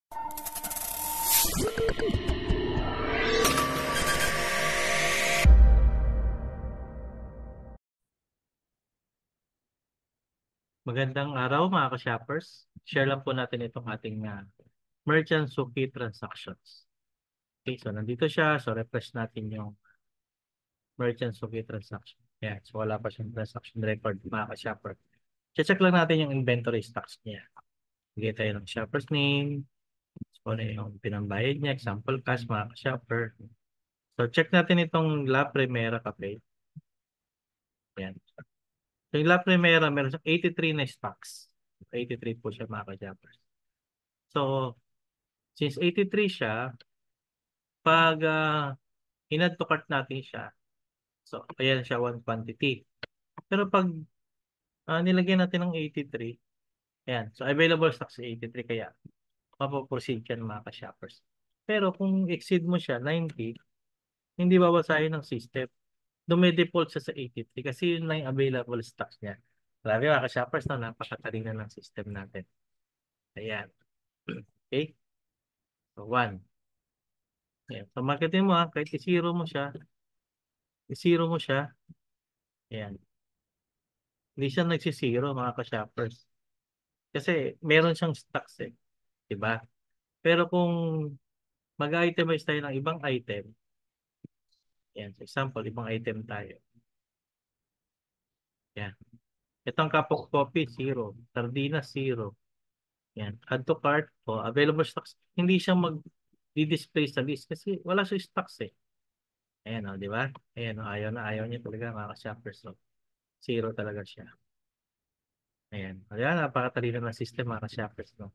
Magandang araw mga ka-shoppers. Share lang po natin itong ating merchant suki transactions. Okay, so nandito siya. So refresh natin yung merchant suki transaction. Yan, so wala pa siyang transaction record mga ka-shopper. Check lang natin yung inventory stocks niya. Bigay tayo ng shopper's name. So ano yung pinambayad niya. Example cash mga ka-shopper. So check natin itong La Primera Cafe. Yan. So yung La Primera, meron siyang 83 na stocks. 83 po siya mga ka-shoppers. So since 83 siya, pag in-add to cart natin siya, so ayan siya one quantity. Pero pag nilagyan natin ng 83, ayan, so available stock sa 83 kaya mapoproceed ka ng mga ka-shoppers. Pero kung exceed mo siya, 90, hindi babasahin ng system. Dume-default siya sa 83 kasi yun lang yung available stocks niya. Grabe mga ka-shoppers, no? Napakatalino ng system natin. Ayan. Okay? So 1. Ayan. So marketin mo kahit i-zero mo siya, ayan. Hindi siya nagsisiro mga ka-shoppers. Kasi meron siyang stocks eh. Diba? Pero kung mag-itemize tayo ng ibang item, yan, for example, ibang item tayo. Yan. Itong cup of coffee, 0. Sardinas, 0. Yan. Add to cart, o available stocks. Hindi siya mag-display sa list kasi wala siya stocks eh. Ayan o, di ba? Ayan o, ayaw niya talaga mga ka-shoppers. So, 0 talaga siya. Ayan. Ayan, napakatalino ng system mga ka-shoppers. No?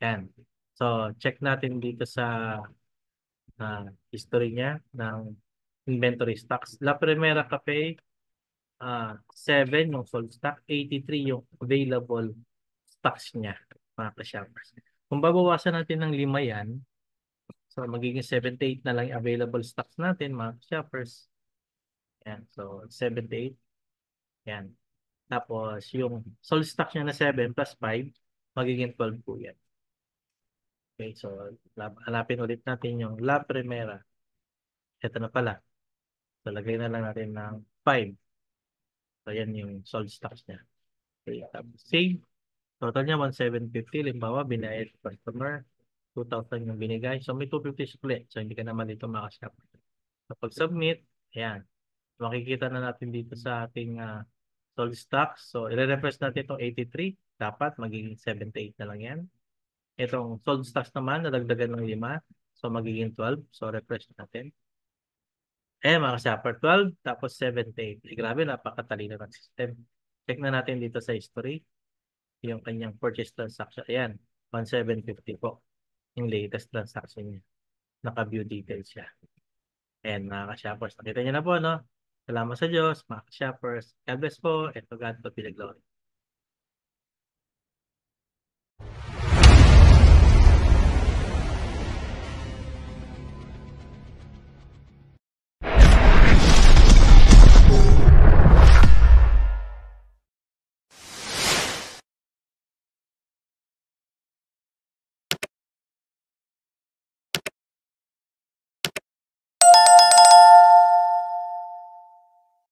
Ayan. So, check natin dito sa history niya ng inventory stocks. La Primera Cafe, 7 yung sold stock, 83 yung available stocks niya, mga ka-shoppers. Kung babawasan natin ng 5 yan, so magiging 78 na lang yung available stocks natin, mga ka-shoppers. Yan, so 78. Yan. Tapos yung sold stock niya na 7 plus 5, magiging 12 po yan. Okay, so hanapin ulit natin yung La Primera. Ito na pala. So lagay na lang natin ng 5. So, yan yung sold stocks niya. Okay, tapos save. Total niya, 1,750. Limbawa, binayad customer, 2,000 yung binigay. So, may 250 split. So, hindi ka naman dito makashop. So, pag submit, ayan. Makikita na natin dito sa ating sold stocks. So, i-refresh natin itong 83. Dapat magiging 78 na lang yan. Itong sold stocks naman, nadagdagan ng 5. So, magiging 12. So, refresh natin. Mga shopper, 12 tapos 78. Grabe, napakatalino ng system. Check na natin dito sa history yung kanyang purchase transaction. Ayan, 1,750 po yung latest transaction niya. Naka-view details siya. Ayan, mga ka-shoppers. Nakita niyo na po, no? Salamat sa Diyos, mga ka-shoppers. God bless po. Ito, God po, pinaglory.